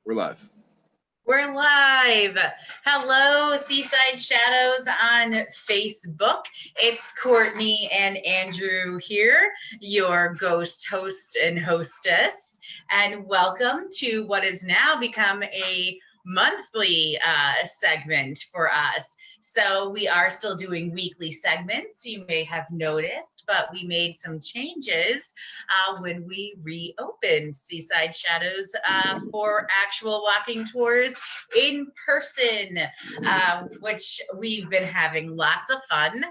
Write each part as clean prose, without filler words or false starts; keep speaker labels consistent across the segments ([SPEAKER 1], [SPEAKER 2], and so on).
[SPEAKER 1] We're live.
[SPEAKER 2] We're live. Hello, Seaside Shadows on Facebook. It's Courtney and Andrew here, your ghost host and hostess. And welcome to what has now become a monthly segment for us. So we are still doing weekly segments, you may have noticed, but we made some changes when we reopened Seaside Shadows for actual walking tours in person, which we've been having lots of fun.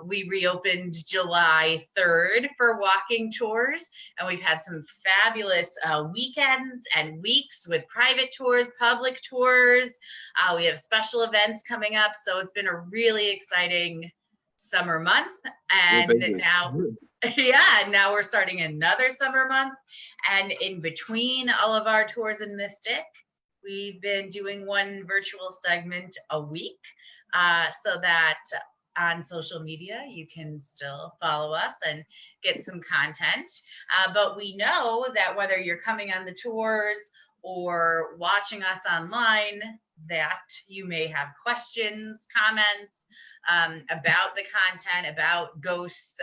[SPEAKER 2] We reopened July 3rd for walking tours, and we've had some fabulous weekends and weeks with private tours, public tours. We have special events coming up, so it's been a really exciting summer month. And now, now we're starting another summer month. And in between all of our tours in Mystic, we've been doing one virtual segment a week, so that on social media you can still follow us and get some content. But we know that whether you're coming on the tours or watching us online, that you may have questions, comments about the content, about ghosts,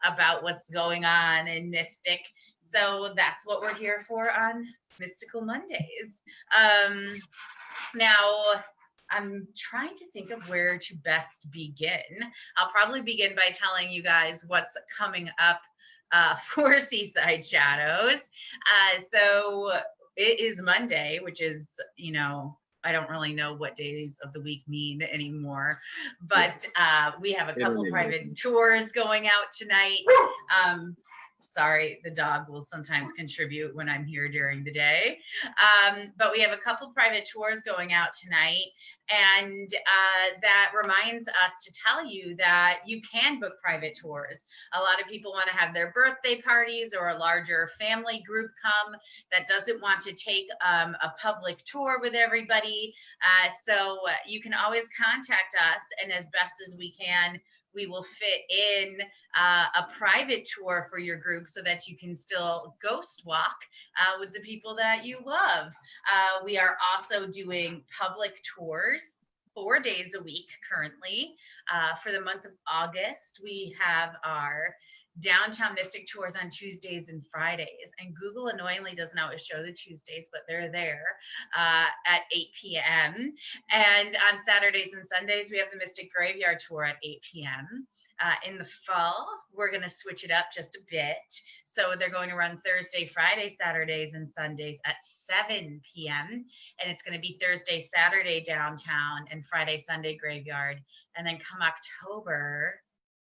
[SPEAKER 2] about what's going on in Mystic. So that's what we're here for on Mystical Mondays. Now, I'm trying to think of where to best begin. I'll probably begin by telling you guys what's coming up for Seaside Shadows. So it is Monday, which is, I don't really know what days of the week mean anymore, but we have a couple private tours going out tonight. Sorry, the dog will sometimes contribute when I'm here during the day. But we have a couple private tours going out tonight. And that reminds us to tell you that you can book private tours. A lot of people want to have their birthday parties or a larger family group come that doesn't want to take a public tour with everybody. So you can always contact us, and as best as we can, we will fit in a private tour for your group so that you can still ghost walk with the people that you love. We are also doing public tours 4 days a week currently. For the month of August, we have our downtown Mystic tours on Tuesdays and Fridays, and Google annoyingly doesn't always show the Tuesdays, but they're there at 8 p.m. And on Saturdays and Sundays, we have the Mystic Graveyard tour at 8 p.m. In the fall, we're going to switch it up just a bit. So they're going to run Thursday, Friday, Saturdays, and Sundays at 7 p.m. And it's going to be Thursday, Saturday downtown, and Friday, Sunday graveyard. And then come October,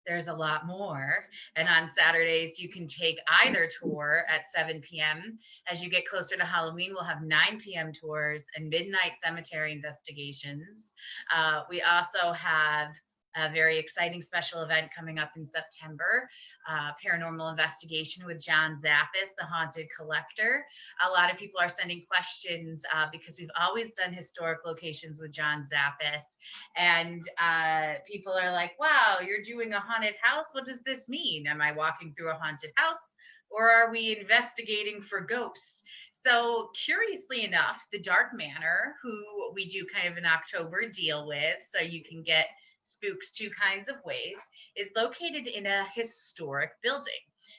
[SPEAKER 2] there's a lot more. And on Saturdays, you can take either tour at 7 p.m. As you get closer to Halloween, we'll have 9 p.m. tours and midnight cemetery investigations. We also have a very exciting special event coming up in September, paranormal investigation with John Zaffis, the haunted collector. A lot of people are sending questions because we've always done historic locations with John Zaffis, and people are like, wow, you're doing a haunted house? What does this mean? Am I walking through a haunted house, or are we investigating for ghosts? So curiously enough, the Dark Manor, who we do kind of an October deal with, so you can get spooks two kinds of ways, is located in a historic building.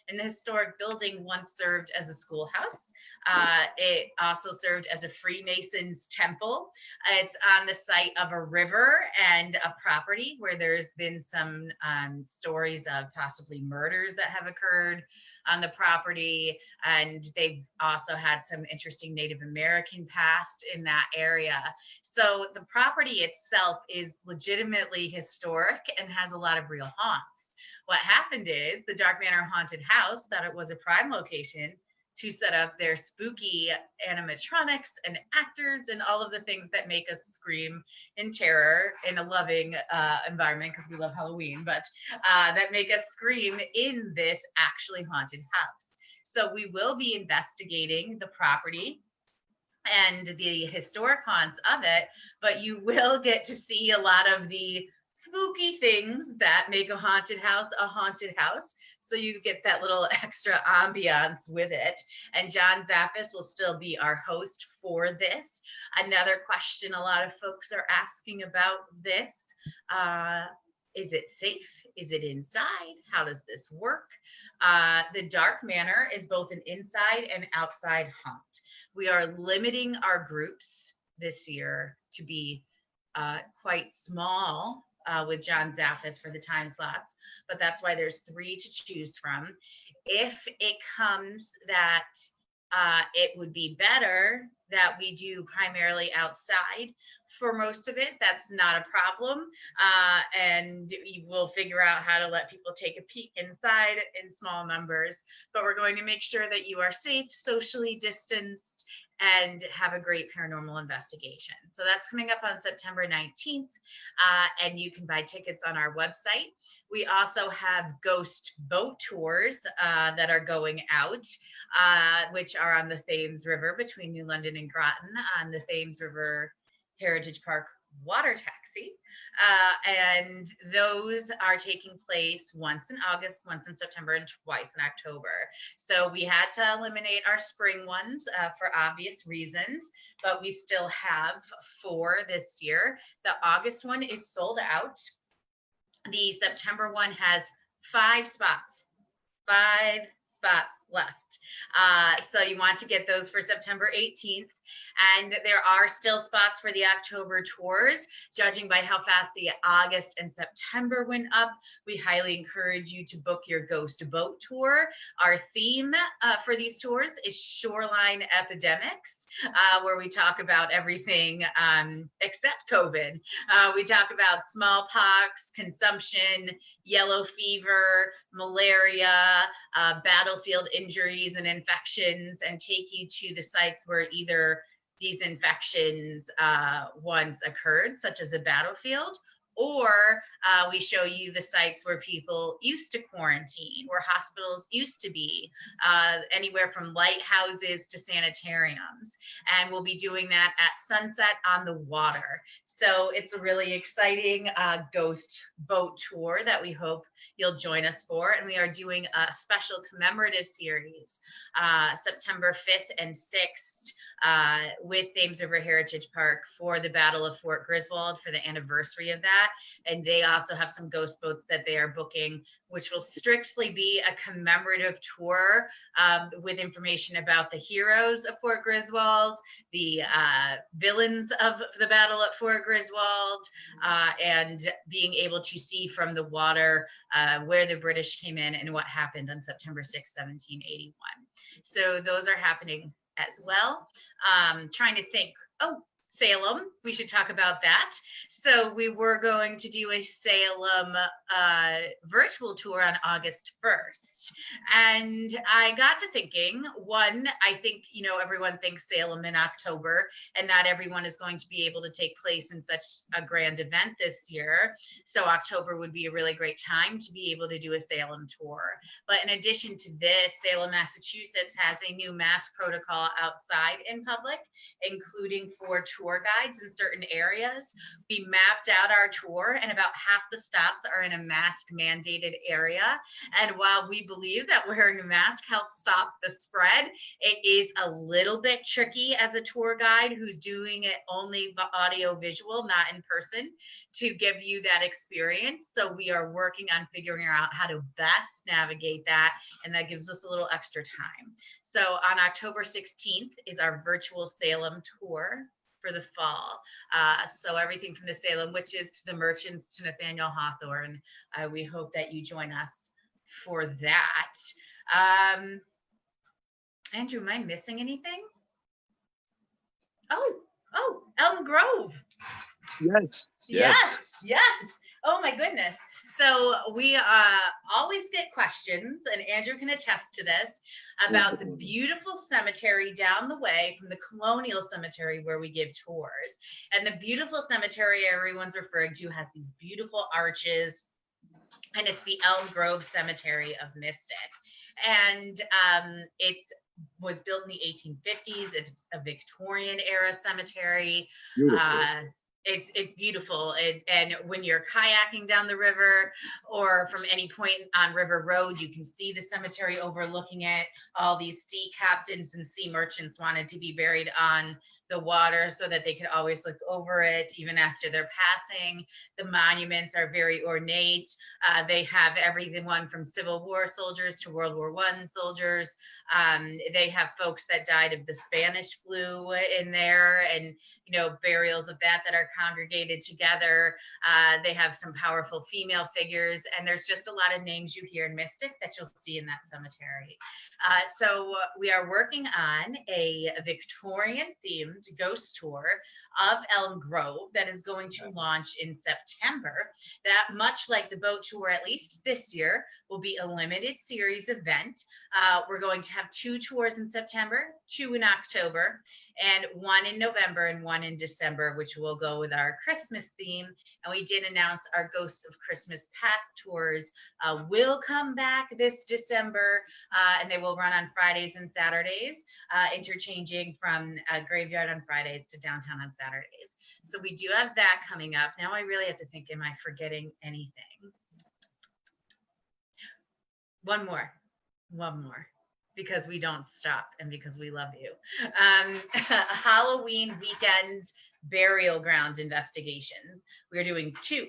[SPEAKER 2] And the historic building once served as a schoolhouse. It also served as a Freemasons temple. It's on the site of a river and a property where there's been some stories of possibly murders that have occurred on the property. And they've also had some interesting Native American past in that area. So the property itself is legitimately historic and has a lot of real haunts. What happened is the Dark Manor Haunted House thought it was a prime location to set up their spooky animatronics and actors and all of the things that make us scream in terror in a loving environment, because we love Halloween, but that make us scream in this actually haunted house. So we will be investigating the property and the historic haunts of it, but you will get to see a lot of the spooky things that make a haunted house a haunted house. so you get that little extra ambiance with it. And John Zappis will still be our host for this. Another question a lot of folks are asking about this. Is it safe? Is it inside? How does this work? The Dark Manor is both an inside and outside haunt. We are limiting our groups this year to be quite small with John Zaffis for the time slots, but that's why there's 3 to choose from. If it comes that it would be better that we do primarily outside for most of it, that's not a problem. And we'll figure out how to let people take a peek inside in small numbers, but we're going to make sure that you are safe, socially distanced, and have a great paranormal investigation. So that's coming up on September 19th, and you can buy tickets on our website. We also have ghost boat tours that are going out, which are on the Thames River between New London and Groton on the Thames River Heritage Park water taxi. And those are taking place once in August, once in September, and twice in October. So we had to eliminate our spring ones for obvious reasons, but we still have 4 this year. The August one is sold out. The September one has 5 spots. 5 spots left. So you want to get those for September 18th. And there are still spots for the October tours. Judging by how fast the August and September went up, we highly encourage you to book your ghost boat tour. Our theme for these tours is shoreline epidemics, where we talk about everything except COVID. We talk about smallpox, consumption, yellow fever, malaria, battlefield injuries and infections, and take you to the sites where either these infections once occurred, such as a battlefield, or we show you the sites where people used to quarantine, where hospitals used to be, anywhere from lighthouses to sanitariums. And we'll be doing that at sunset on the water. So it's a really exciting ghost boat tour that we hope you'll join us for. And we are doing a special commemorative series, September 5th and 6th, with Thames River Heritage Park for the Battle of Fort Griswold, for the anniversary of that. And they also have some ghost boats that they are booking, which will strictly be a commemorative tour with information about the heroes of Fort Griswold, the villains of the battle at Fort Griswold, and being able to see from the water where the British came in and what happened on September 6, 1781. So those are happening as well. Trying to think, Salem, we should talk about that. So we were going to do a Salem virtual tour on August 1st. And I got to thinking, one, I think, everyone thinks Salem in October, and not everyone is going to be able to take place in such a grand event this year. So October would be a really great time to be able to do a Salem tour. But in addition to this, Salem, Massachusetts has a new mask protocol outside in public, including for tour guides in certain areas. We mapped out our tour, and about half the stops are in a mask mandated area. And while we believe that wearing a mask helps stop the spread, it is a little bit tricky as a tour guide who's doing it only audio visual, not in person, to give you that experience. So we are working on figuring out how to best navigate that, and that gives us a little extra time. So on October 16th is our virtual Salem tour for the fall. So everything from the Salem Witches to the Merchants to Nathaniel Hawthorne. We hope that you join us for that. Andrew, am I missing anything? Oh, Elm Grove. Yes. Oh my goodness. So we always get questions, and Andrew can attest to this, about the beautiful cemetery down the way from the Colonial Cemetery where we give tours. And the beautiful cemetery everyone's referring to has these beautiful arches, and it's the Elm Grove Cemetery of Mystic. And it's was built in the 1850s. It's a Victorian era cemetery. It's beautiful. And when you're kayaking down the river or from any point on River Road, you can see the cemetery overlooking it. All these sea captains and sea merchants wanted to be buried on the water so that they could always look over it even after they're passing. The monuments are very ornate. They have everyone from Civil War soldiers to World War I soldiers. They have folks that died of the Spanish flu in there, and burials of that are congregated together. They have some powerful female figures, and there's just a lot of names you hear in Mystic that you'll see in that cemetery. So we are working on a Victorian themed ghost tour of Elm Grove that is going to launch in September. That, much like the boat tour, at least this year, will be a limited series event. We're going to have 2 tours in September, 2 in October, and 1 in November and 1 in December, which will go with our Christmas theme. And we did announce our Ghosts of Christmas Past tours will come back this December, and they will run on Fridays and Saturdays, interchanging from Graveyard on Fridays to Downtown on Saturdays. So we do have that coming up. Now I really have to think, am I forgetting anything? One more, because we don't stop and because we love you. Halloween weekend burial ground investigations. We're doing 2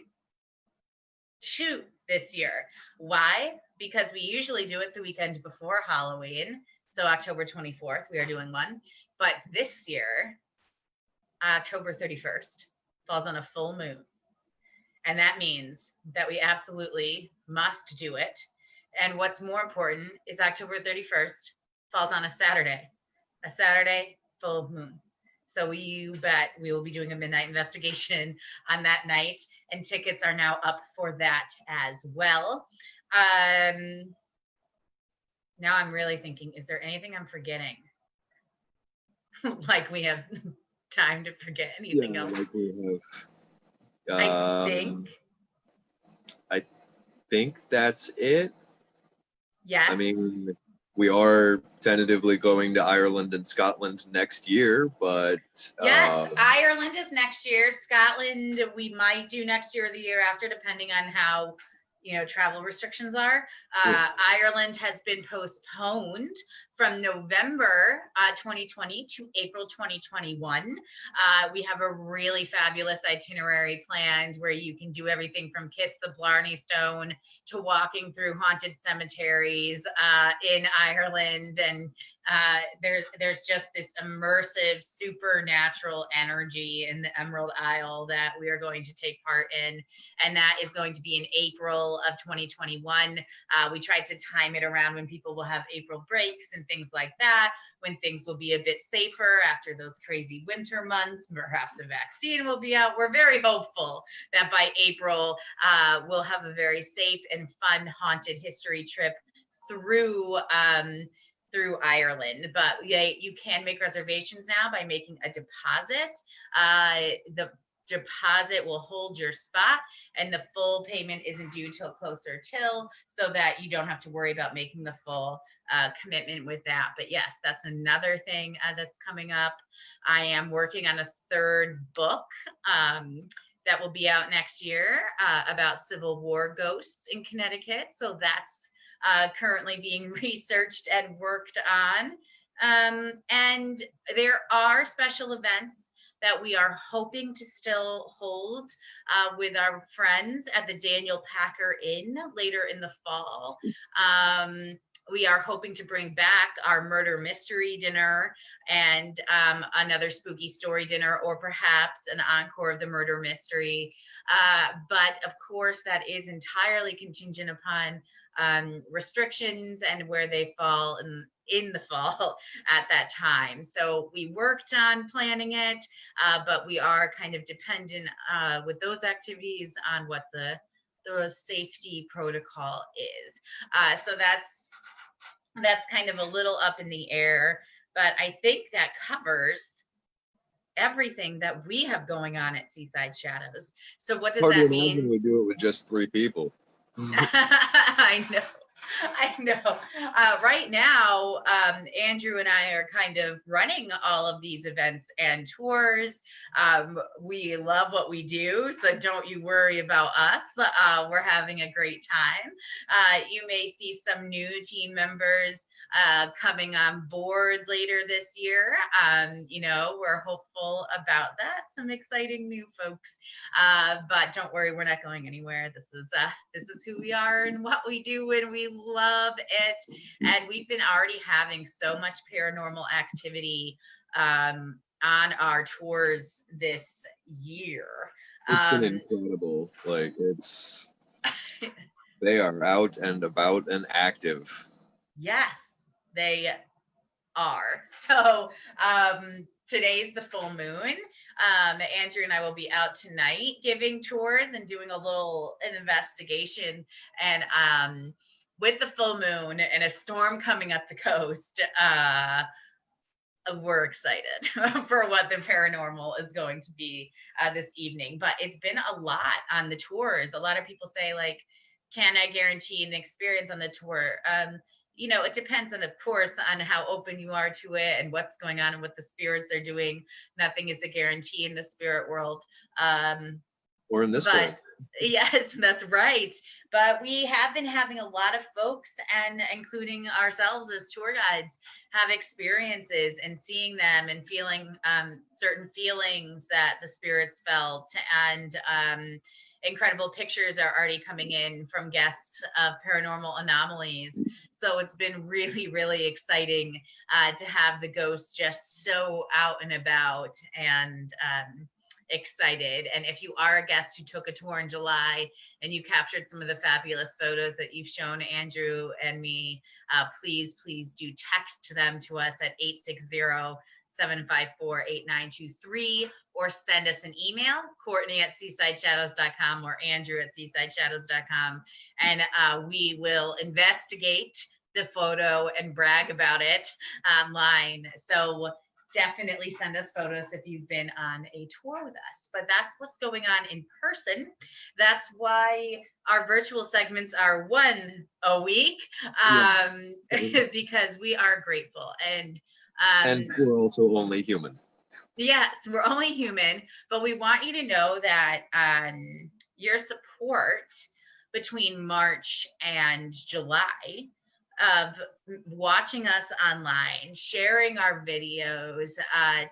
[SPEAKER 2] this year. Why? Because we usually do it the weekend before Halloween. So October 24th, we are doing 1. But this year, October 31st falls on a full moon. And that means that we absolutely must do it. And what's more important is October 31st falls on a Saturday full moon. So you bet we will be doing a midnight investigation on that night, and tickets are now up for that as well. Now I'm really thinking, is there anything I'm forgetting? Like we have time to forget anything else?
[SPEAKER 1] Like we have. I think that's it.
[SPEAKER 2] Yes.
[SPEAKER 1] I mean, we are tentatively going to Ireland and Scotland next year, but
[SPEAKER 2] yes, Ireland is next year. Scotland we might do next year or the year after, depending on how travel restrictions are. Ireland has been postponed from November 2020 to April 2021. We have a really fabulous itinerary planned where you can do everything from Kiss the Blarney Stone to walking through haunted cemeteries in Ireland. And there's just this immersive supernatural energy in the Emerald Isle that we are going to take part in. And that is going to be in April of 2021. We tried to time it around when people will have April breaks and things like that, when things will be a bit safer after those crazy winter months. Perhaps a vaccine will be out. We're very hopeful that by April, we'll have a very safe and fun haunted history trip through Ireland. But you can make reservations now by making a deposit. The deposit will hold your spot, and the full payment isn't due till closer till, so that you don't have to worry about making the full commitment with that. But yes, that's another thing that's coming up. I am working on a 3rd book that will be out next year about Civil War ghosts in Connecticut. So that's currently being researched and worked on. And there are special events that we are hoping to still hold with our friends at the Daniel Packer Inn later in the fall. We are hoping to bring back our murder mystery dinner and another spooky story dinner, or perhaps an encore of the murder mystery. But of course, that is entirely contingent upon restrictions and where they fall in the fall at that time. So we worked on planning it, but we are kind of dependent with those activities on what the safety protocol is. So that's kind of a little up in the air, but I think that covers everything that we have going on at Seaside Shadows. So what does that mean?
[SPEAKER 1] We do it with just 3 people.
[SPEAKER 2] I know. I know. Right now, Andrew and I are kind of running all of these events and tours. We love what we do, so don't you worry about us. We're having a great time. You may see some new team members coming on board later this year. We're hopeful about that. Some exciting new folks. But don't worry, we're not going anywhere. This is who we are and what we do, and we love it. And we've been already having so much paranormal activity on our tours this year.
[SPEAKER 1] It's been incredible. Like they are out and about and active.
[SPEAKER 2] Yes, they are. So today's the full moon. Andrew and I will be out tonight giving tours and doing an investigation. And with the full moon and a storm coming up the coast, we're excited for what the paranormal is going to be this evening. But it's been a lot on the tours. A lot of people say, like, can I guarantee an experience on the tour? It depends on, of course, on how open you are to it and what's going on and what the spirits are doing. Nothing is a guarantee in the spirit world.
[SPEAKER 1] Or in this world.
[SPEAKER 2] Yes, that's right. But we have been having a lot of folks, and including ourselves as tour guides, have experiences and seeing them and feeling certain feelings that the spirits felt. And incredible pictures are already coming in from guests of paranormal anomalies. So it's been really, really exciting to have the ghosts just so out and about and excited. And if you are a guest who took a tour in July and you captured some of the fabulous photos that you've shown Andrew and me, please do text them to us at 860-754-8923, or send us an email, Courtney@seasideshadows.com or Andrew@seasideshadows.com, and we will investigate the photo and brag about it online. So definitely send us photos if you've been on a tour with us. But that's what's going on in person. That's why our virtual segments are one a week, because we are grateful. And
[SPEAKER 1] we're also only human.
[SPEAKER 2] Yes, we're only human, but we want you to know that your support between March and July of watching us online, sharing our videos,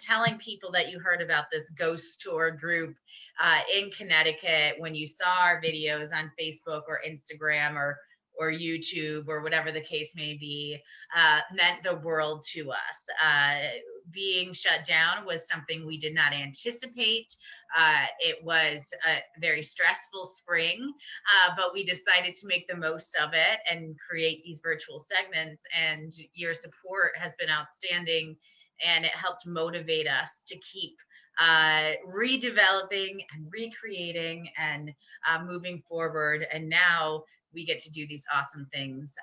[SPEAKER 2] telling people that you heard about this ghost tour group in Connecticut when you saw our videos on Facebook or Instagram or YouTube or whatever the case may be, meant the world to us. Being shut down was something we did not anticipate. It was a very stressful spring, but we decided to make the most of it and create these virtual segments. And your support has been outstanding, and it helped motivate us to keep redeveloping and recreating and moving forward. And now we get to do these awesome things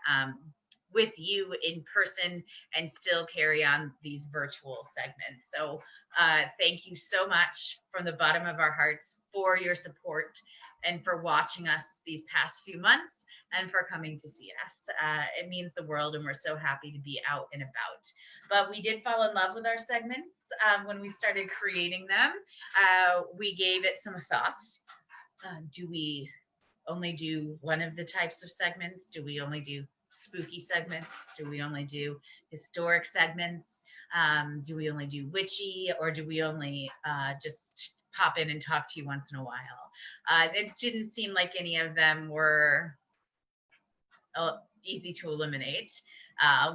[SPEAKER 2] with you in person and still carry on these virtual segments. So thank you so much from the bottom of our hearts for your support and for watching us these past few months and for coming to see us. It means the world, and we're so happy to be out and about. But we did fall in love with our segments when we started creating them. We gave it some thought. Do we only do one of the types of segments? Do we only do spooky segments? Do we only do historic segments? Do we only do witchy, or do we only just pop in and talk to you once in a while? It didn't seem like any of them were easy to eliminate.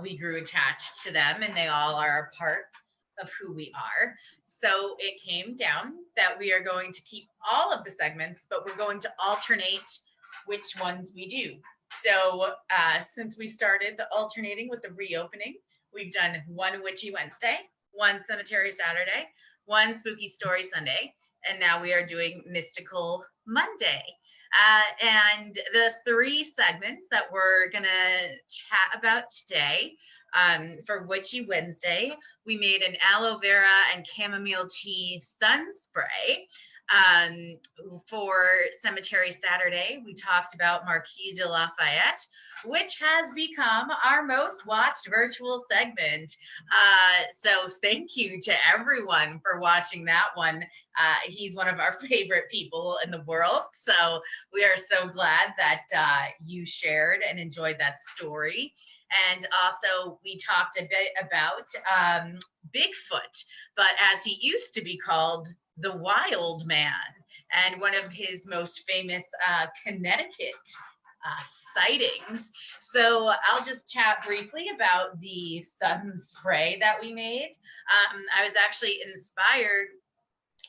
[SPEAKER 2] We grew attached to them, and they all are a part of who we are. So it came down that we are going to keep all of the segments, but we're going to alternate which ones we do. So since we started the alternating with the reopening, we've done one Witchy Wednesday, one Cemetery Saturday, one Spooky Story Sunday, and now we are doing Mystical Monday. And the three segments that we're going to chat about today, for Witchy Wednesday, we made an aloe vera and chamomile tea sun spray. Um, for Cemetery Saturday, we talked about Marquis de Lafayette, which has become our most watched virtual segment. So thank you to everyone for watching that one. He's one of our favorite people in the world. So we are so glad that you shared and enjoyed that story. And also, we talked a bit about Bigfoot, but as he used to be called, the Wild Man, and one of his most famous Connecticut sightings. So I'll just chat briefly about the sun spray that we made. I was actually inspired.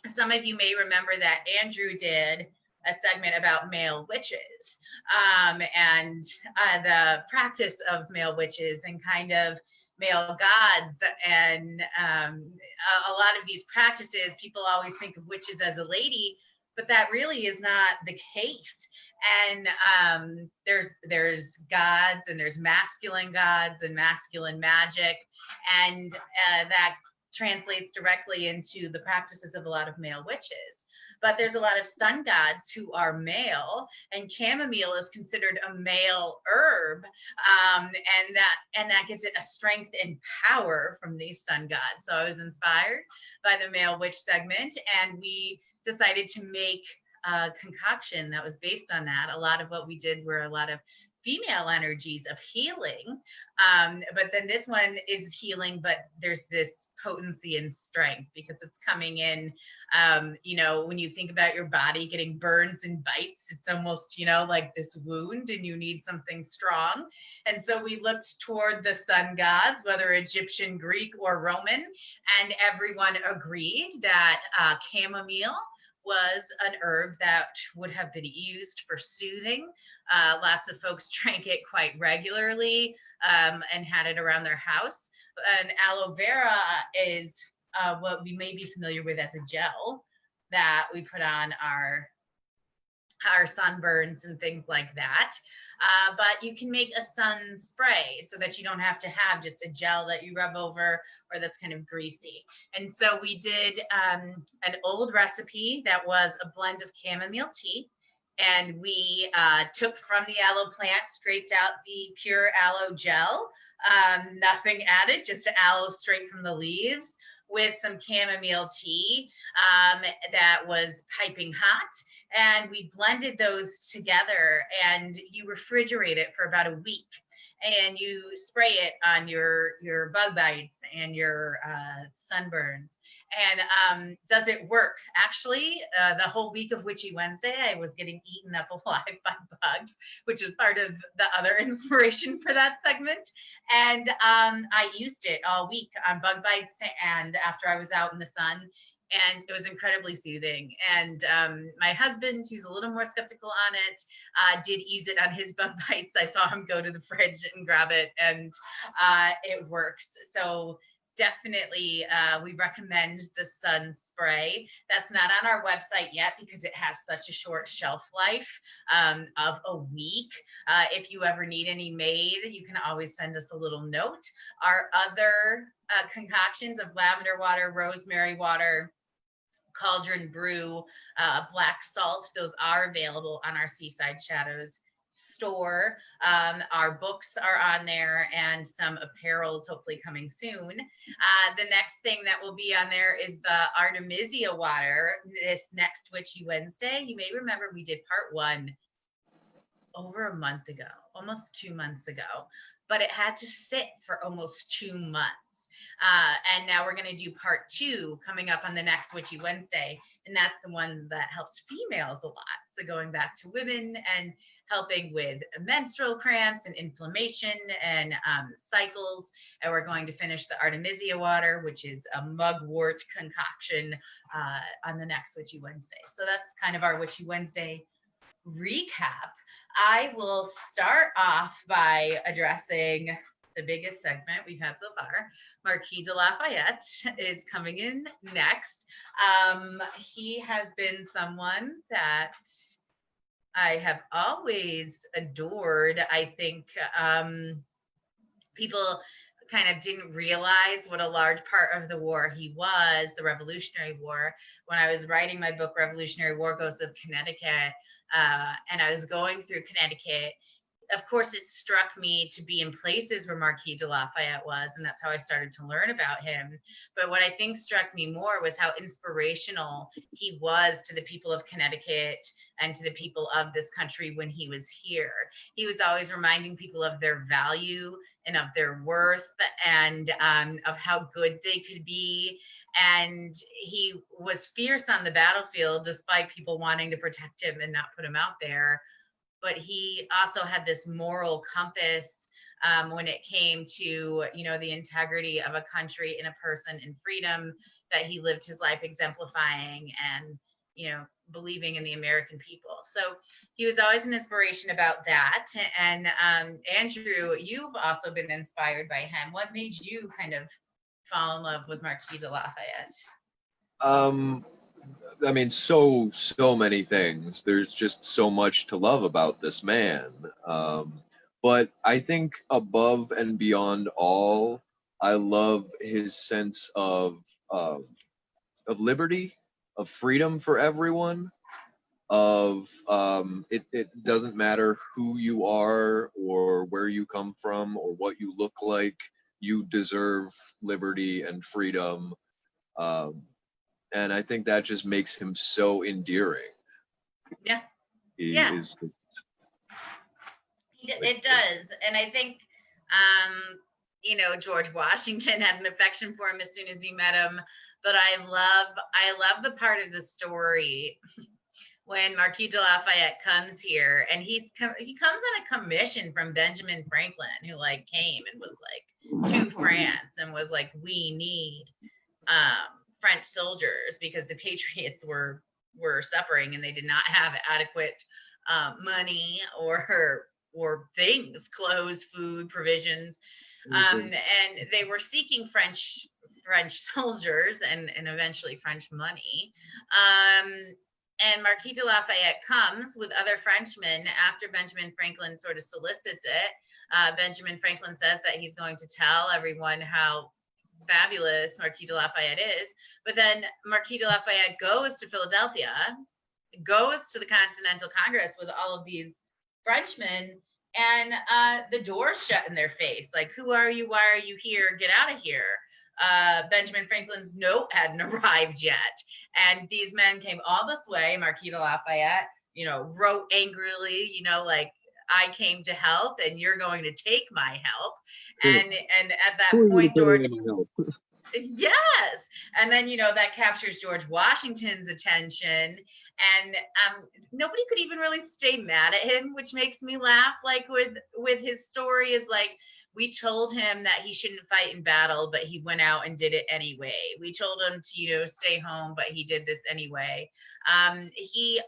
[SPEAKER 2] Some of you may remember that Andrew did a segment about male witches, and the practice of male witches and kind of male gods. And a lot of these practices, people always think of witches as a lady, but that really is not the case. And there's gods, and there's masculine gods and masculine magic, and that translates directly into the practices of a lot of male witches. But there's a lot of sun gods who are male, and chamomile is considered a male herb, and that gives it a strength and power from these sun gods. So I was inspired by the male witch segment, and we decided to make a concoction that was based on that. A lot of what we did were a lot of female energies of healing, but then this one is healing, but there's this potency and strength because it's coming in. When you think about your body getting burns and bites, it's almost like this wound, and you need something strong. And so we looked toward the sun gods, whether Egyptian, Greek, or Roman, and everyone agreed that chamomile was an herb that would have been used for soothing. Lots of folks drank it quite regularly, and had it around their house. And aloe vera is what we may be familiar with as a gel that we put on our sunburns and things like that. But you can make a sun spray so that you don't have to have just a gel that you rub over or that's kind of greasy. And so we did an old recipe that was a blend of chamomile tea. And we took from the aloe plant, scraped out the pure aloe gel, nothing added, just aloe straight from the leaves, with some chamomile tea that was piping hot. And we blended those together, and you refrigerate it for about a week. And you spray it on your bug bites and your sunburns. And does it work? Actually, the whole week of Witchy Wednesday, I was getting eaten up alive by bugs, which is part of the other inspiration for that segment. And I used it all week on bug bites and after I was out in the sun. And it was incredibly soothing. And my husband, who's a little more skeptical on it, did use it on his bug bites. I saw him go to the fridge and grab it, and it works. So definitely, we recommend the sun spray. That's not on our website yet because it has such a short shelf life of a week. If you ever need any made, you can always send us a little note. Our other concoctions of lavender water, rosemary water, cauldron brew, black salt, those are available on our Seaside Shadows store. Our books are on there, and some apparels hopefully coming soon. The next thing that will be on there is the Artemisia water this next Witchy Wednesday. You may remember we did part one over a month ago, almost 2 months ago, but it had to sit for almost 2 months. And now we're going to do part two coming up on the next Witchy Wednesday. And that's the one that helps females a lot. So going back to women and helping with menstrual cramps and inflammation and cycles. And we're going to finish the Artemisia water, which is a mugwort concoction, on the next Witchy Wednesday. So that's kind of our Witchy Wednesday recap. I will start off by addressing the biggest segment we've had so far. Marquis de Lafayette is coming in next. He has been someone that I have always adored. I think people kind of didn't realize what a large part of the war he was, the Revolutionary War. When I was writing my book, Revolutionary War Ghosts of Connecticut, and I was going through Connecticut, of course, it struck me to be in places where Marquis de Lafayette was, and that's how I started to learn about him. But what I think struck me more was how inspirational he was to the people of Connecticut and to the people of this country when he was here. He was always reminding people of their value and of their worth and of how good they could be. And he was fierce on the battlefield, despite people wanting to protect him and not put him out there. But he also had this moral compass when it came to, the integrity of a country and a person and freedom, that he lived his life exemplifying and, believing in the American people. So he was always an inspiration about that. And Andrew, you've also been inspired by him. What made you kind of fall in love with Marquis de Lafayette?
[SPEAKER 1] I mean, so many things. There's just so much to love about this man. But I think above and beyond all, I love his sense of liberty, of freedom for everyone. It doesn't matter who you are or where you come from or what you look like. You deserve liberty and freedom. And I think that just makes him so endearing.
[SPEAKER 2] Yeah.
[SPEAKER 1] He
[SPEAKER 2] Yeah.
[SPEAKER 1] is just,
[SPEAKER 2] it does. And I think, George Washington had an affection for him as soon as he met him. But I love the part of the story when Marquis de Lafayette comes here, and he comes on a commission from Benjamin Franklin, who came and was to France and was we need French soldiers because the Patriots were suffering and they did not have adequate money or things, clothes, food, provisions, and they were seeking French soldiers and eventually French money. And Marquis de Lafayette comes with other Frenchmen after Benjamin Franklin sort of solicits it. Benjamin Franklin says that he's going to tell everyone how fabulous Marquis de Lafayette is. But then Marquis de Lafayette goes to Philadelphia, goes to the Continental Congress with all of these Frenchmen, and the door's shut in their face. Who are you? Why are you here? Get out of here. Benjamin Franklin's note hadn't arrived yet. And these men came all this way. Marquis de Lafayette, wrote angrily, I came to help and you're going to take my help. And at that point, George, yes. And then, that captures George Washington's attention. And nobody could even really stay mad at him, which makes me laugh. With his story is we told him that he shouldn't fight in battle, but he went out and did it anyway. We told him to, stay home, but he did this anyway. He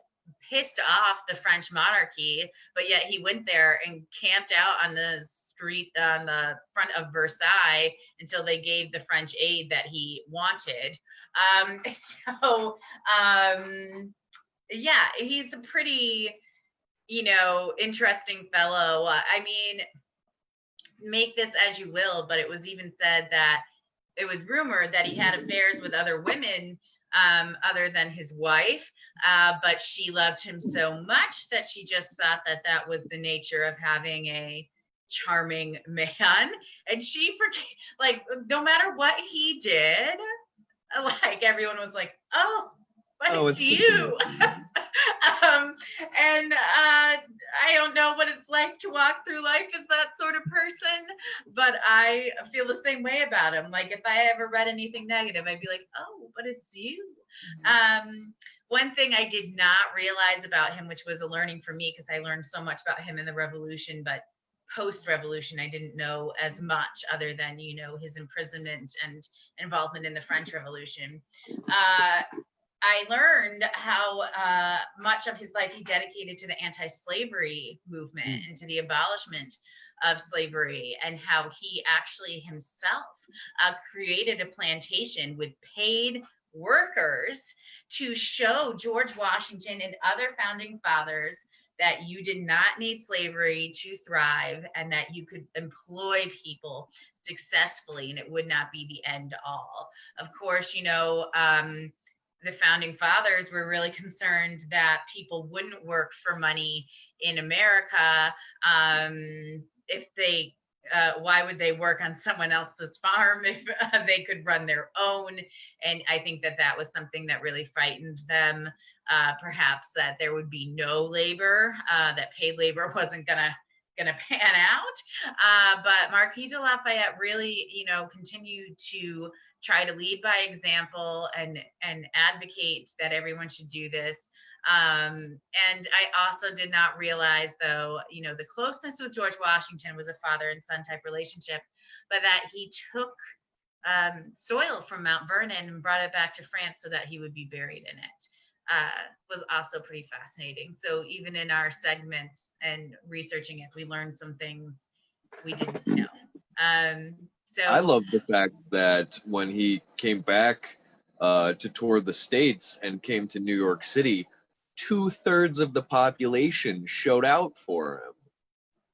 [SPEAKER 2] pissed off the French monarchy, but yet he went there and camped out on the street on the front of Versailles until they gave the French aid that he wanted. Yeah, he's a pretty, interesting fellow. I mean, make this as you will, but it was even said that it was rumored that he had affairs with other women other than his wife, but she loved him so much that she just thought that was the nature of having a charming man, and she no matter what he did, everyone was oh, but it's you. And I don't know what it's like to walk through life as that sort of person, but I feel the same way about him. If I ever read anything negative, I'd be oh, but it's you. One thing I did not realize about him, which was a learning for me, because I learned so much about him in the Revolution, but post-Revolution, I didn't know as much other than, his imprisonment and involvement in the French Revolution. I learned how much of his life he dedicated to the anti-slavery movement and to the abolishment of slavery, and how he actually himself created a plantation with paid workers to show George Washington and other founding fathers that you did not need slavery to thrive, and that you could employ people successfully, and it would not be the end all. Of course, the founding fathers were really concerned that people wouldn't work for money in America. If they Why would they work on someone else's farm if they could run their own? And I think that was something that really frightened them. Perhaps that there would be no labor, that paid labor wasn't gonna pan out. But Marquis de Lafayette really, continued to try to lead by example and advocate that everyone should do this. And I also did not realize, though, the closeness with George Washington was a father and son type relationship, but that he took soil from Mount Vernon and brought it back to France so that he would be buried in it. Was also pretty fascinating. So even in our segment and researching it, we learned some things we didn't know. So
[SPEAKER 1] I love the fact that when he came back to tour the States and came to New York City, 2/3 of the population showed out for him.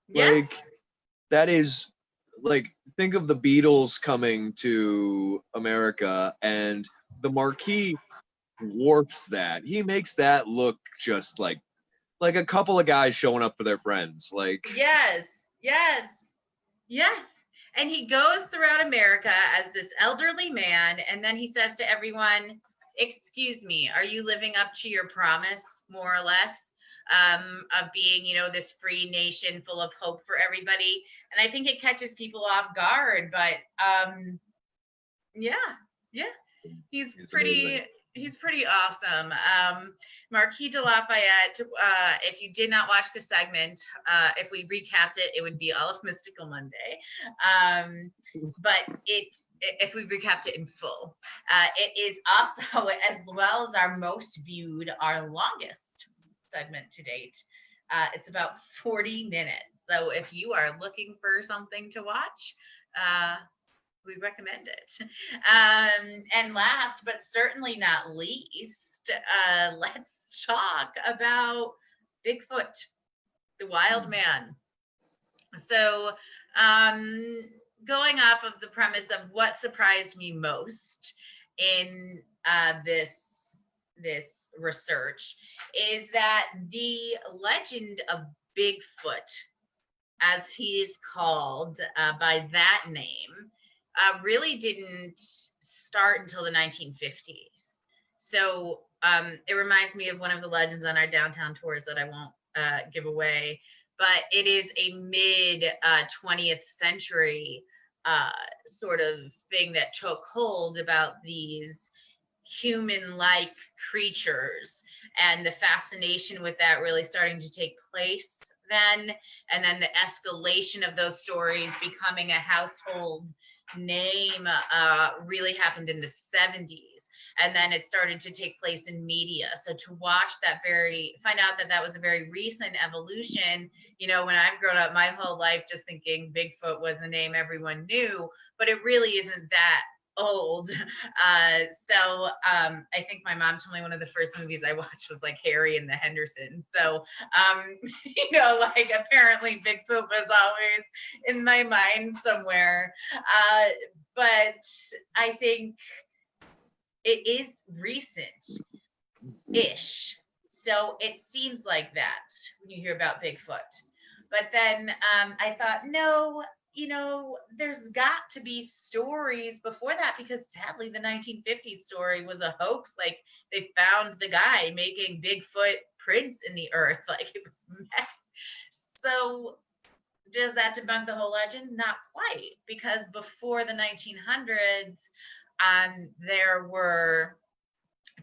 [SPEAKER 2] yes,
[SPEAKER 1] Like, that is, like, think of the Beatles coming to America, and the Marquis warps that. He makes that look just like a couple of guys showing up for their friends. Like,
[SPEAKER 2] yes, yes, yes. And he goes throughout America as this elderly man, and then he says to everyone, "Excuse me, are you living up to your promise, more or less, of being, this free nation full of hope for everybody?" And I think it catches people off guard, but yeah, he's
[SPEAKER 1] amazing.
[SPEAKER 2] pretty awesome. Marquis de Lafayette, if you did not watch the segment, if we recapped it, it would be all of Mystical Monday. But if we recapped it in full, it is also, as well as our most viewed, our longest segment to date. It's about 40 minutes. So if you are looking for something to watch, we recommend it. And last but certainly not least, let's talk about Bigfoot, the wild man. So, going off of the premise of what surprised me most in this research is that the legend of Bigfoot, as he is called by that name, really didn't start until the 1950s. So it reminds me of one of the legends on our downtown tours that I won't give away, but it is a mid 20th century sort of thing that took hold about these human-like creatures, and the fascination with that really starting to take place then, and then the escalation of those stories becoming a household name really happened in the 70s, and then it started to take place in media. So to watch that find out that was a very recent evolution. When I've grown up my whole life just thinking Bigfoot was a name everyone knew, but it really isn't that old. I think my mom told me one of the first movies I watched was like Harry and the Hendersons. So, apparently Bigfoot was always in my mind somewhere. But I think it is recent-ish. So it seems like that when you hear about Bigfoot. But then I thought, no, there's got to be stories before that, because sadly the 1950s story was a hoax. Like, they found the guy making Bigfoot prints in the earth. Like, it was a mess. So does that debunk the whole legend? Not quite, because before the 1900s, there were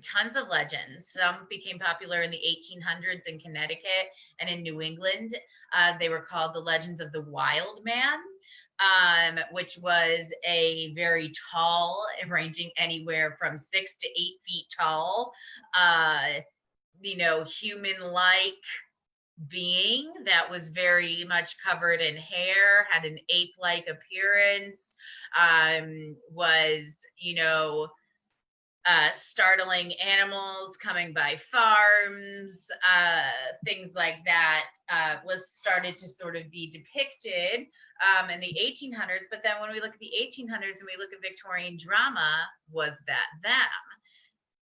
[SPEAKER 2] tons of legends. Some became popular in the 1800s in Connecticut and in New England. They were called the legends of the Wild Man, which was a very tall, ranging anywhere from 6 to 8 feet tall, human-like being that was very much covered in hair, had an ape-like appearance, was, startling animals coming by farms, things like that, was started to sort of be depicted in the 1800s. But then when we look at the 1800s and we look at Victorian drama, was that them?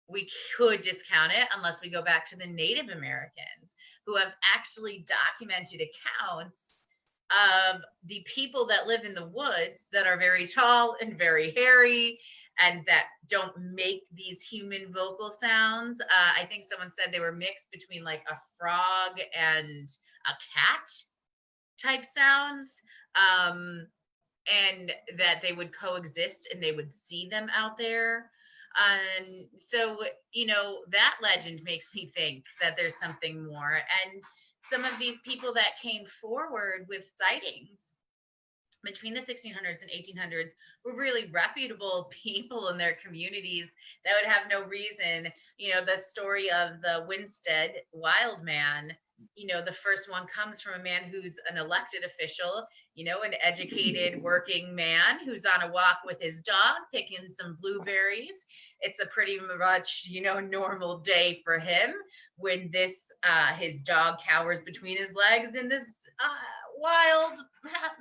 [SPEAKER 2] We could discount it unless we go back to the Native Americans, who have actually documented accounts of the people that live in the woods that are very tall and very hairy and that don't make these human vocal sounds. I think someone said they were mixed between like a frog and a cat type sounds, and that they would coexist and they would see them out there. And so, that legend makes me think that there's something more. And some of these people that came forward with sightings between the 1600s and 1800s were really reputable people in their communities that would have no reason. The story of the Winsted Wild Man, the first one comes from a man who's an elected official, an educated working man who's on a walk with his dog picking some blueberries. It's a pretty much, normal day for him when his dog cowers between his legs and this wild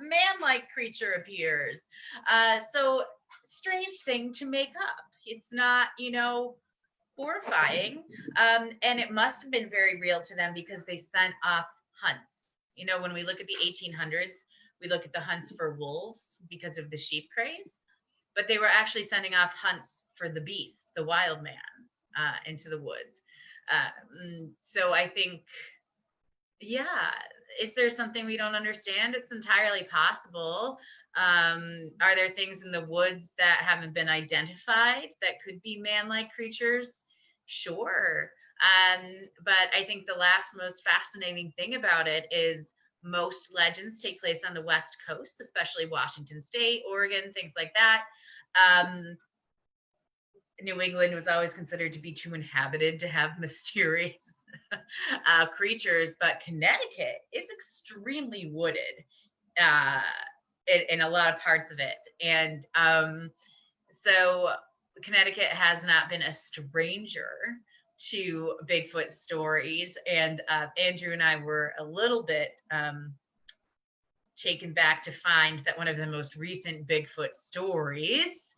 [SPEAKER 2] man-like creature appears. So strange thing to make up. It's not, horrifying. And it must have been very real to them because they sent off hunts. When we look at the 1800s, we look at the hunts for wolves because of the sheep craze, but they were actually sending off hunts for the beast, the wild man, into the woods. So I think, yeah, is there something we don't understand? It's entirely possible. Are there things in the woods that haven't been identified that could be man-like creatures? Sure. But I think the last most fascinating thing about it is most legends take place on the West Coast, especially Washington State, Oregon, things like that. New England was always considered to be too inhabited to have mysterious creatures, but Connecticut is extremely wooded in a lot of parts of it. And so Connecticut has not been a stranger to Bigfoot stories. And Andrew and I were a little bit taken back to find that one of the most recent Bigfoot stories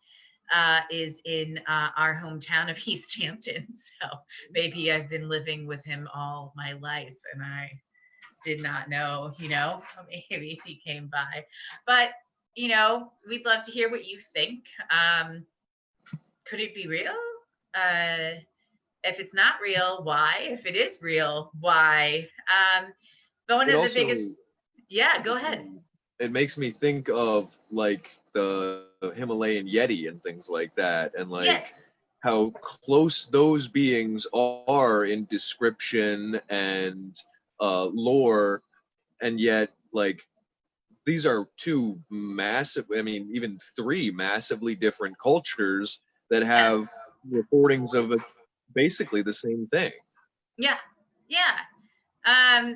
[SPEAKER 2] is in our hometown of East Hampton. So maybe I've been living with him all my life and I did not know, maybe he came by. But, we'd love to hear what you think. Could it be real? If it's not real, why? If it is real, why? But one of the biggest, yeah, go ahead.
[SPEAKER 1] It makes me think of like the Himalayan Yeti and things like that, and like
[SPEAKER 2] Yes.
[SPEAKER 1] how close those beings are in description and lore, and yet like these are two massive, even three massively different cultures that have recordings of basically the same thing.
[SPEAKER 2] Yeah.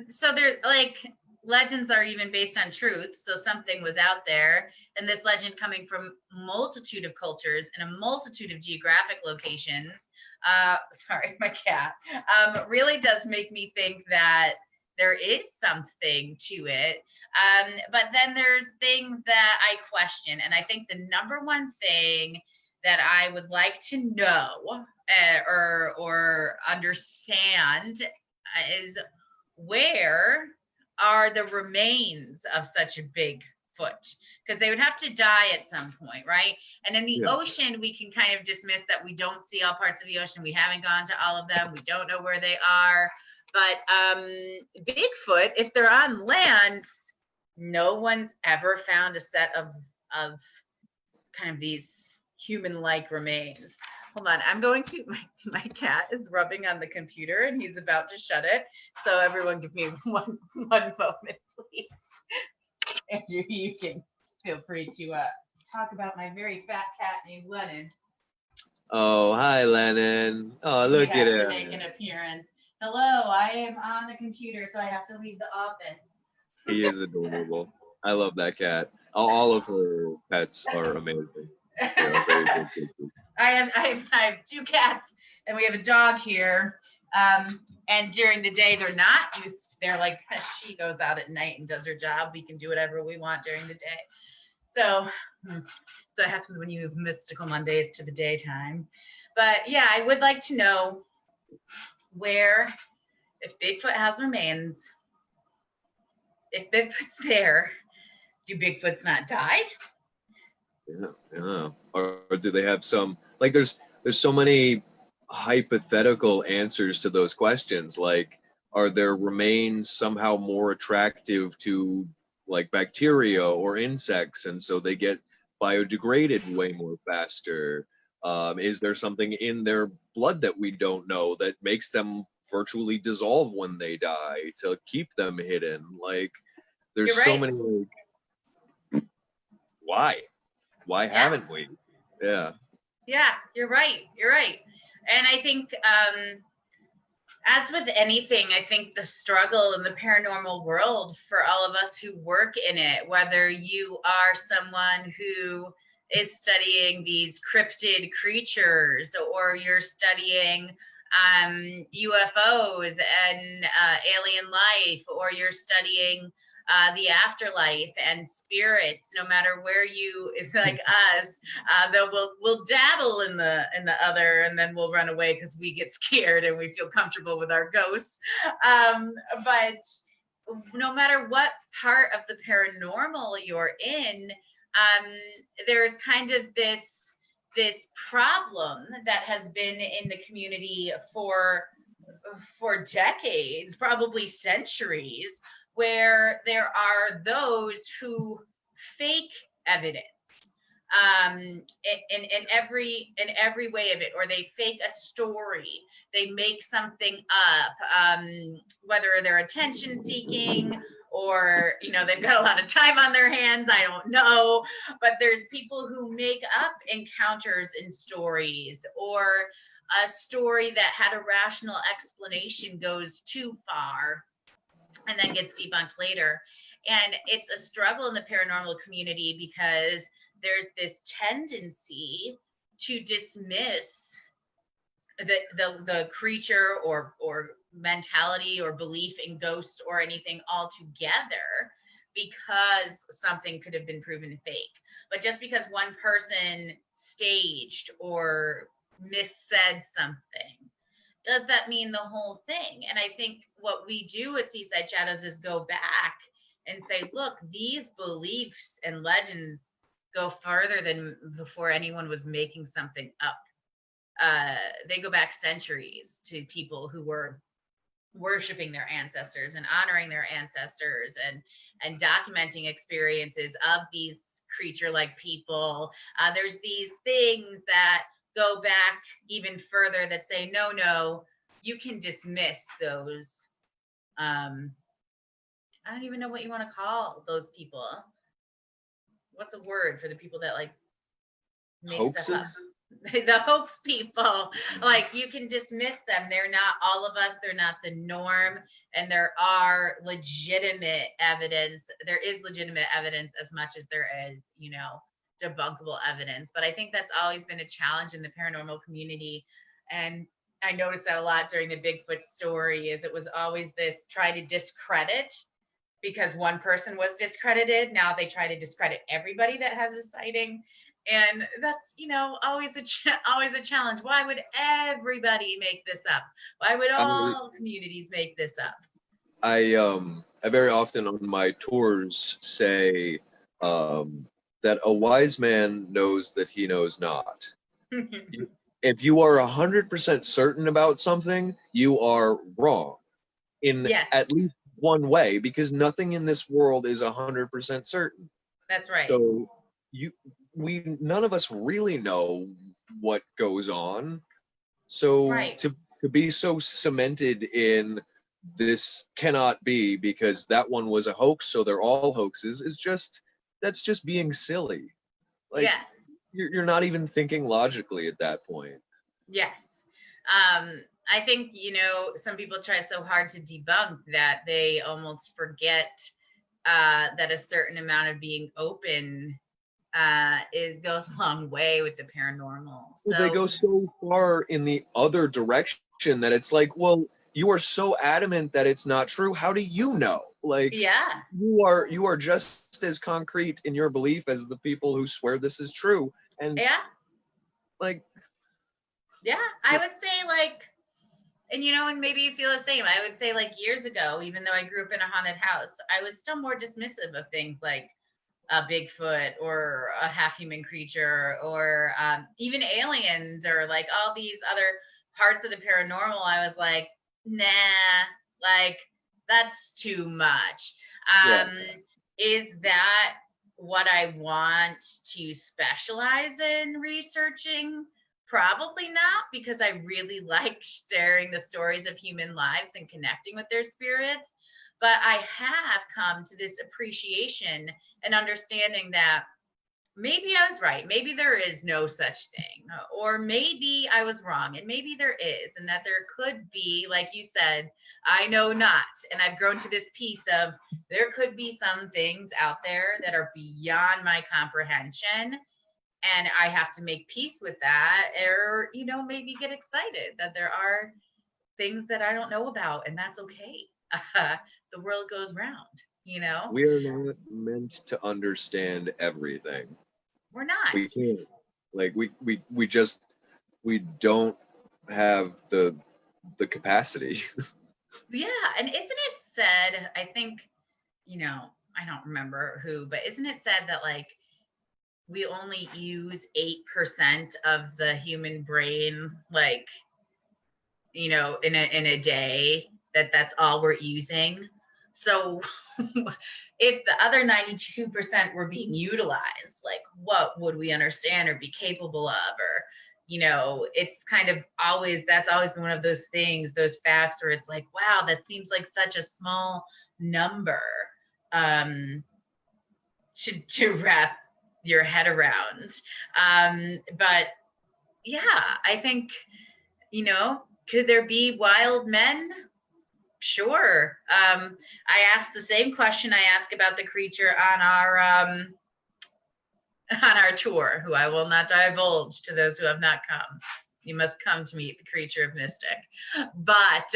[SPEAKER 2] So they're like, legends are even based on truth. So something was out there, and this legend coming from multitude of cultures and a multitude of geographic locations. Sorry, my cat. Really does make me think that there is something to it. But then there's things that I question. And I think the number one thing that I would like to know or understand is, where are the remains of such a big foot? Because they would have to die at some point, right? And in the ocean, we can kind of dismiss that we don't see all parts of the ocean. We haven't gone to all of them. We don't know where they are. But Bigfoot, if they're on land, no one's ever found a set of kind of these human-like remains. Hold on, I'm going to, my cat is rubbing on the computer and he's about to shut it. So everyone give me one moment, please. Andrew, you can feel free to talk about my very fat cat named Lennon.
[SPEAKER 1] Oh, hi, Lennon. Oh, look at him.
[SPEAKER 2] To make an appearance. Hello, I am on the computer, so I have to leave the office.
[SPEAKER 1] He is adorable. I love that cat. All of her pets are amazing. They are very good.
[SPEAKER 2] I have two cats and we have a dog here. And during the day they're not used. They're like, she goes out at night and does her job. We can do whatever we want during the day. So it happens when you have mystical Mondays to the daytime. But yeah, I would like to know where, if Bigfoot has remains, if Bigfoot's there, do Bigfoots not die?
[SPEAKER 1] Yeah. Or do they have some, like, there's so many hypothetical answers to those questions. Like, are their remains somehow more attractive to like bacteria or insects, and so they get biodegraded way more faster? Is there something in their blood that we don't know that makes them virtually dissolve when they die to keep them hidden? Like, there's
[SPEAKER 2] You're
[SPEAKER 1] so
[SPEAKER 2] right.
[SPEAKER 1] many, like, why
[SPEAKER 2] Yeah.
[SPEAKER 1] haven't we? Yeah.
[SPEAKER 2] Yeah, you're right. You're right. And I think, as with anything, I think the struggle in the paranormal world for all of us who work in it, whether you are someone who is studying these cryptid creatures or you're studying UFOs and alien life, or you're studying the afterlife and spirits, no matter where you, like us, we'll dabble in the other, and then we'll run away because we get scared and we feel comfortable with our ghosts. But no matter what part of the paranormal you're in, there's kind of this problem that has been in the community for decades, probably centuries, where there are those who fake evidence in every way of it, or they fake a story, they make something up, whether they're attention seeking or they've got a lot of time on their hands, I don't know. But there's people who make up encounters and stories, or a story that had a rational explanation goes too far and then gets debunked later. And it's a struggle in the paranormal community because there's this tendency to dismiss the creature or mentality or belief in ghosts or anything altogether, because something could have been proven fake. But just because one person staged or missaid something, does that mean the whole thing? And I think what we do at Seaside Shadows is go back and say, look, these beliefs and legends go further than before anyone was making something up. They go back centuries to people who were worshiping their ancestors and honoring their ancestors and documenting experiences of these creature-like people. There's these things that go back even further that say, no, you can dismiss those. I don't even know what you want to call those people. What's a word for the people that like make
[SPEAKER 1] Hoaxes?
[SPEAKER 2] stuff up? The hoax people, like, you can dismiss them. They're not all of us. They're not the norm. And there are legitimate evidence. There is legitimate evidence as much as there is, debunkable evidence. But I think that's always been a challenge in the paranormal community. And I noticed that a lot during the Bigfoot story, is it was always this try to discredit, because one person was discredited. Now they try to discredit everybody that has a sighting. And that's, always a challenge. Why would everybody make this up? Why would all communities make this up?
[SPEAKER 1] I very often on my tours say that a wise man knows that he knows not. If you are 100% certain about something, you are wrong in
[SPEAKER 2] Yes.
[SPEAKER 1] at least one way, because nothing in this world is 100% certain.
[SPEAKER 2] That's right.
[SPEAKER 1] So none of us really know what goes on. So
[SPEAKER 2] right.
[SPEAKER 1] to be so cemented in this cannot be because that one was a hoax, so they're all hoaxes, that's just being silly. Like,
[SPEAKER 2] yes.
[SPEAKER 1] You're not even thinking logically at that point.
[SPEAKER 2] Yes. I think, some people try so hard to debunk that they almost forget that a certain amount of being open goes a long way with the paranormal.
[SPEAKER 1] Well, they
[SPEAKER 2] So
[SPEAKER 1] go so far in the other direction that it's like, well, you are so adamant that it's not true. How do you know? Like,
[SPEAKER 2] yeah,
[SPEAKER 1] you are just as concrete in your belief as the people who swear this is true. And
[SPEAKER 2] yeah,
[SPEAKER 1] like,
[SPEAKER 2] yeah. I would say like, and and maybe you feel the same. I would say like years ago, even though I grew up in a haunted house, I was still more dismissive of things like a Bigfoot or a half human creature or even aliens or like all these other parts of the paranormal. I was like, nah, like that's too much.
[SPEAKER 1] yeah,
[SPEAKER 2] Um, is that what I want to specialize in researching? Probably not, because I really like sharing the stories of human lives and connecting with their spirits. But I have come to this appreciation and understanding that maybe I was right. Maybe there is no such thing. Or maybe I was wrong. And maybe there is. And that there could be, like you said, I know not. And I've grown to this piece of there could be some things out there that are beyond my comprehension. And I have to make peace with that. Or, maybe get excited that there are things that I don't know about. And that's okay. The world goes round.
[SPEAKER 1] we are not meant to understand everything.
[SPEAKER 2] We're not.
[SPEAKER 1] We can't. Like, we just we don't have the capacity.
[SPEAKER 2] Yeah. And isn't it said, I think, I don't remember who, but isn't it said that like we only use 8% of the human brain, like, in a day, that's all we're using? So if the other 92% were being utilized, like what would we understand or be capable of? Or, it's kind of that's always been one of those things, those facts where it's like, wow, that seems like such a small number to wrap your head around. But yeah, I think, could there be wild men? Sure. I asked the same question I asked about the creature on our tour, who I will not divulge to those who have not come. You must come to meet the creature of Mystic. But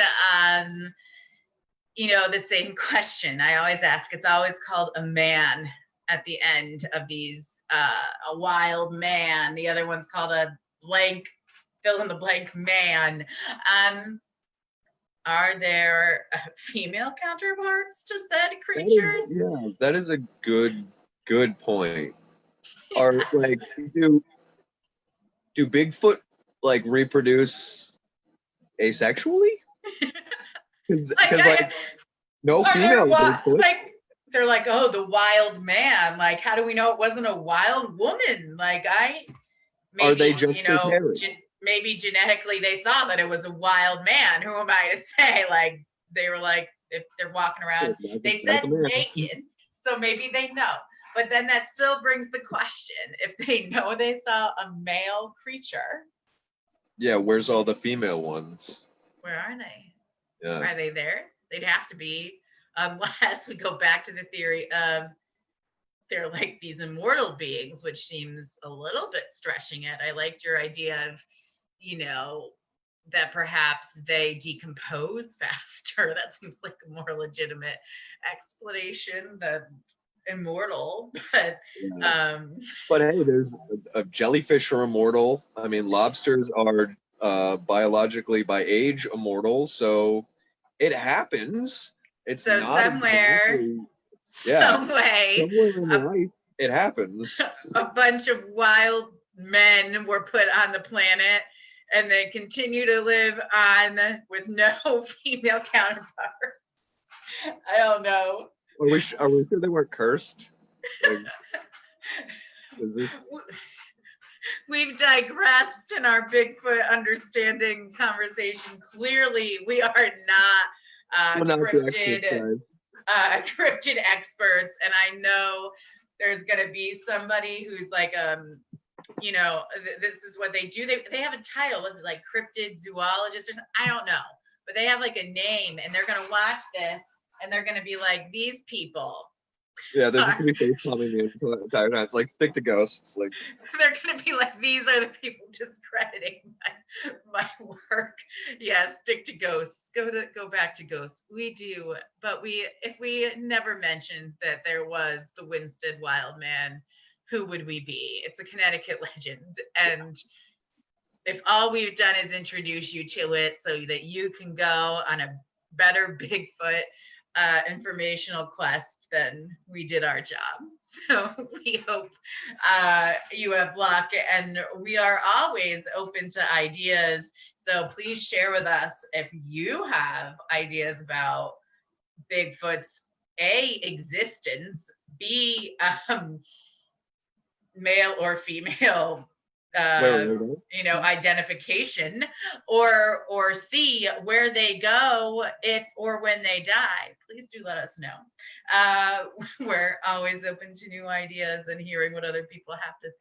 [SPEAKER 2] the same question I always ask. It's always called a man at the end of these. A wild man. The other one's called a blank, fill in the blank man. Are there female counterparts to said creatures?
[SPEAKER 1] That is a good point. Are like do Bigfoot like reproduce asexually? Because like no female Bigfoot.
[SPEAKER 2] Like they're like, oh, the wild man. Like, how do we know it wasn't a wild woman? Like, maybe,
[SPEAKER 1] are they just
[SPEAKER 2] maybe genetically they saw that it was a wild man. Who am I to say? Like, they were like, if they're walking around, they said naked, so maybe they know. But then that still brings the question: if they know they saw a male creature,
[SPEAKER 1] yeah, where's all the female ones?
[SPEAKER 2] where are they?
[SPEAKER 1] Yeah.
[SPEAKER 2] Are they there? They'd have to be, unless we go back to the theory of they're like these immortal beings, which seems a little bit stretching it. I liked your idea of, that perhaps they decompose faster. That seems like a more legitimate explanation than immortal. But
[SPEAKER 1] but hey, there's a jellyfish are immortal. I mean, lobsters are biologically by age immortal, so it happens. It's
[SPEAKER 2] so
[SPEAKER 1] not
[SPEAKER 2] somewhere
[SPEAKER 1] some way somewhere in life it happens.
[SPEAKER 2] A bunch of wild men were put on the planet and they continue to live on with no female counterparts. I don't know.
[SPEAKER 1] Are we sure they weren't cursed? Like,
[SPEAKER 2] we've digressed in our Bigfoot understanding conversation. Clearly, we are not cryptid experts, and I know there's going to be somebody who's like, this is what they do. They have a title. Was it like cryptid zoologist or something? I don't know, but they have like a name, and they're going to watch this, and they're going to be like, these people
[SPEAKER 1] Yeah, they're just gonna be face palming me the entire time. It's like stick to ghosts. Like
[SPEAKER 2] They're gonna be like, these are the people discrediting my work. Yeah, stick to ghosts. Go back to ghosts. We do, but if we never mentioned that there was the Winsted Wild Man, who would we be? It's a Connecticut legend, and if all we've done is introduce you to it so that you can go on a better Bigfoot informational quest, then we did our job. So we hope you have luck, and we are always open to ideas. So please share with us if you have ideas about Bigfoot's A, existence, B, male or female identification, or C, where they go if or when they die. Please do let us know. We're always open to new ideas and hearing what other people have to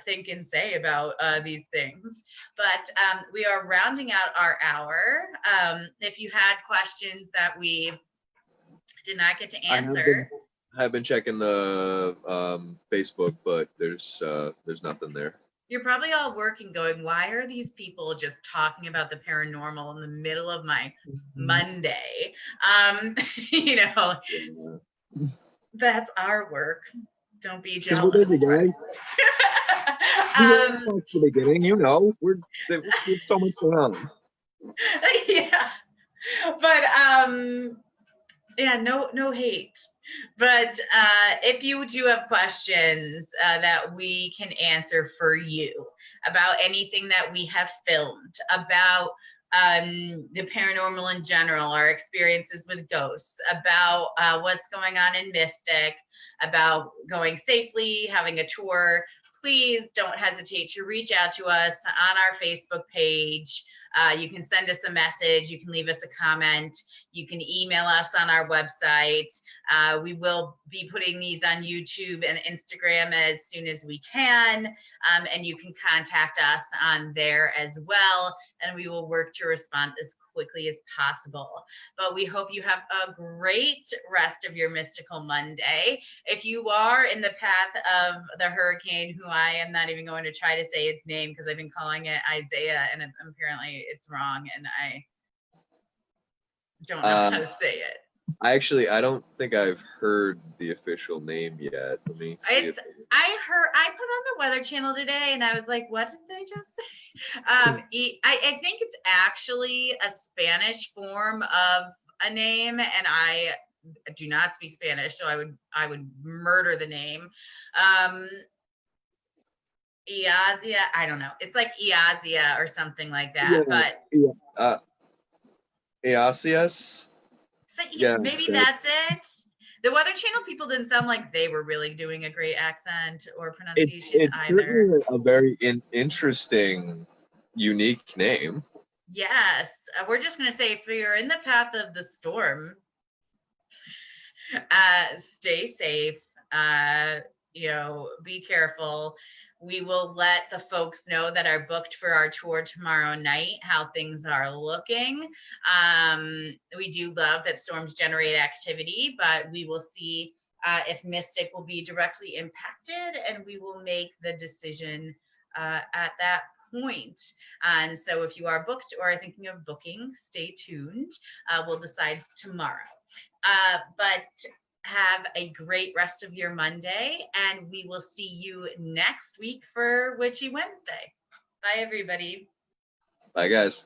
[SPEAKER 2] think and say about these things. But we are rounding out our hour. If you had questions that we did not get to answer,
[SPEAKER 1] I have been checking the Facebook, but there's nothing there.
[SPEAKER 2] You're probably all working going, why are these people just talking about the paranormal in the middle of my Monday? That's our work. Don't be jealous.
[SPEAKER 1] We're busy, guys. The beginning, there's so much going on.
[SPEAKER 2] Yeah. But no hate. But if you do have questions that we can answer for you about anything that we have filmed, about the paranormal in general, our experiences with ghosts, about what's going on in Mystic, about going safely, having a tour, please don't hesitate to reach out to us on our Facebook page. You can send us a message. You can leave us a comment. You can email us on our website. We will be putting these on YouTube and Instagram as soon as we can. And you can contact us on there as well. And we will work to respond as quickly as possible. But we hope you have a great rest of your mystical Monday. If you are in the path of the hurricane, who I am not even going to try to say its name because I've been calling it Isaiah, and apparently it's wrong, and I don't know how to say it.
[SPEAKER 1] I don't think I've heard the official name yet. Let me see.
[SPEAKER 2] I put on the Weather Channel today, and I was like, what did they just say? I think it's actually a Spanish form of a name, and I do not speak Spanish, so I would murder the name. Iazia, I don't know. It's like Iazia or something like that.
[SPEAKER 1] Iasias.
[SPEAKER 2] So maybe that's it. The Weather Channel people didn't sound like they were really doing a great accent or pronunciation
[SPEAKER 1] it's
[SPEAKER 2] either.
[SPEAKER 1] It's a very interesting, unique name.
[SPEAKER 2] Yes. We're just going to say, if you're in the path of the storm, stay safe, be careful. We will let the folks know that are booked for our tour tomorrow night how things are looking. We do love that storms generate activity, but we will see if Mystic will be directly impacted, and we will make the decision at that point. And so if you are booked or are thinking of booking, stay tuned. We'll decide tomorrow. But have a great rest of your Monday, and we will see you next week for Witchy Wednesday. Bye, everybody.
[SPEAKER 1] Bye, guys.